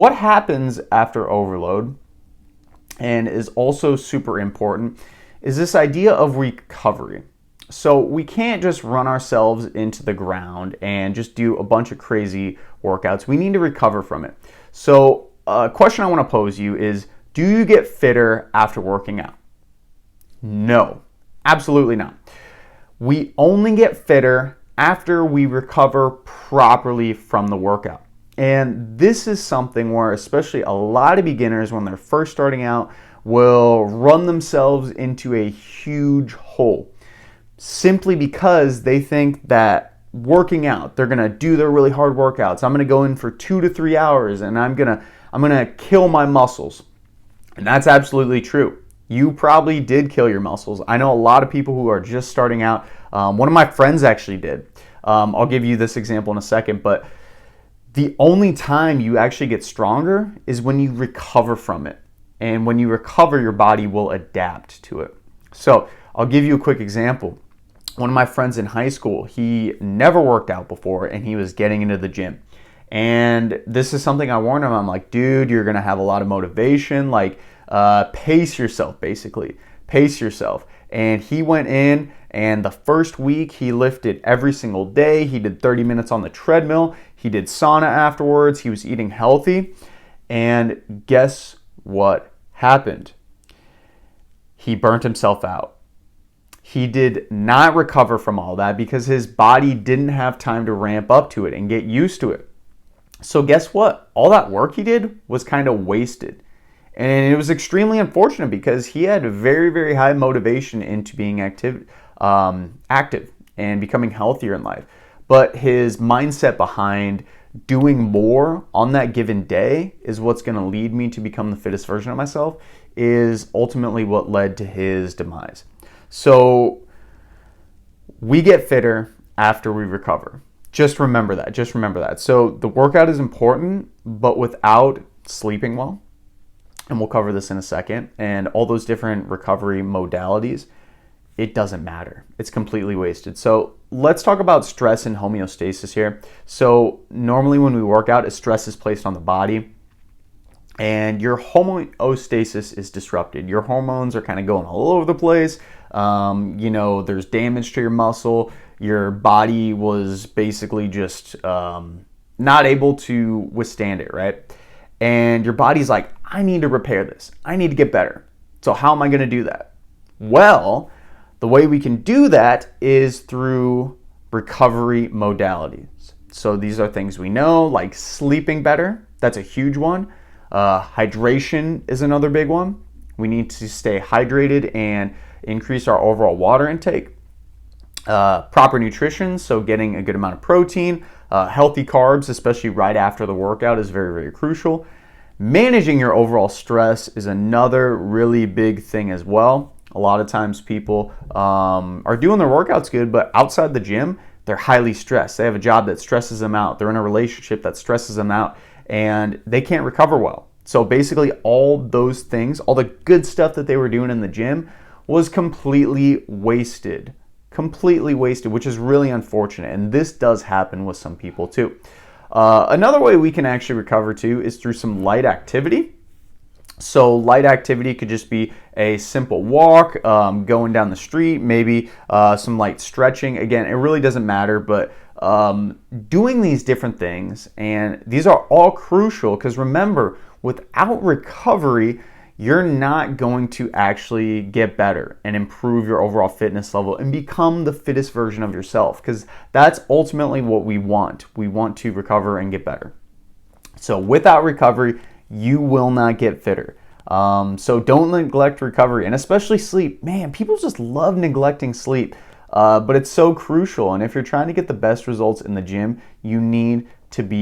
What happens after overload, and is also super important, is this idea of recovery. So we can't just run ourselves into the ground and just do a bunch of crazy workouts. We need to recover from it. So a question I want to pose you is, do you get fitter after working out? No, absolutely not. We only get fitter after we recover properly from the workout. And this is something where especially a lot of beginners, when they're first starting out, will run themselves into a huge hole simply because they think that working out, they're gonna do their really hard workouts. I'm gonna go in for 2 to 3 hours and I'm gonna kill my muscles. And that's absolutely true. You probably did kill your muscles. I know a lot of people who are just starting out. One of my friends actually did. I'll give you this example in a second, but the only time you actually get stronger is when you recover from it. And when you recover, your body will adapt to it. So I'll give you a quick example. One of my friends in high school, he never worked out before and he was getting into the gym. And this is something I warned him. I'm like, dude, you're gonna have a lot of motivation. Like, pace yourself, basically. Pace yourself. And he went in, and the first week he lifted every single day. He did 30 minutes on the treadmill. He did sauna afterwards. He was eating healthy. And guess what happened? He burnt himself out. He did not recover from all that because his body didn't have time to ramp up to it and get used to it. So guess what? All that work he did was kind of wasted. And it was extremely unfortunate because he had very, very high motivation into being active and becoming healthier in life. But his mindset behind doing more on that given day is what's going to lead me to become the fittest version of myself, is ultimately what led to his demise. So we get fitter after we recover. Just remember that. Just remember that. So the workout is important, but without sleeping well, and we'll cover this in a second, and all those different recovery modalities, it doesn't matter. It's completely wasted. So let's talk about stress and homeostasis here. So normally when we work out, stress is placed on the body and your homeostasis is disrupted. Your hormones are kind of going all over the place. There's damage to your muscle. Your body was basically just not able to withstand it, right? And your body's like, I need to repair this. I need to get better. So how am I going to do that? Well, the way we can do that is through recovery modalities. So these are things we know, like sleeping better. That's a huge one. Hydration is another big one. We need to stay hydrated and increase our overall water intake. Proper nutrition, so getting a good amount of protein. Healthy carbs, especially right after the workout, is very, very crucial. Managing your overall stress is another really big thing as well. A lot of times people are doing their workouts good, but outside the gym, they're highly stressed. They have a job that stresses them out. They're in a relationship that stresses them out, and they can't recover well. So basically all those things, all the good stuff that they were doing in the gym was completely wasted, which is really unfortunate. And this does happen with some people too. Another way we can actually recover too is through some light activity. So light activity could just be a simple walk, going down the street, maybe some light stretching. Again, it really doesn't matter, but doing these different things, and these are all crucial because remember, without recovery, you're not going to actually get better and improve your overall fitness level and become the fittest version of yourself, because that's ultimately what we want. We want to recover and get better. So without recovery, you will not get fitter. So don't neglect recovery, and especially sleep. Man, people just love neglecting sleep, but it's so crucial. And if you're trying to get the best results in the gym, you need to be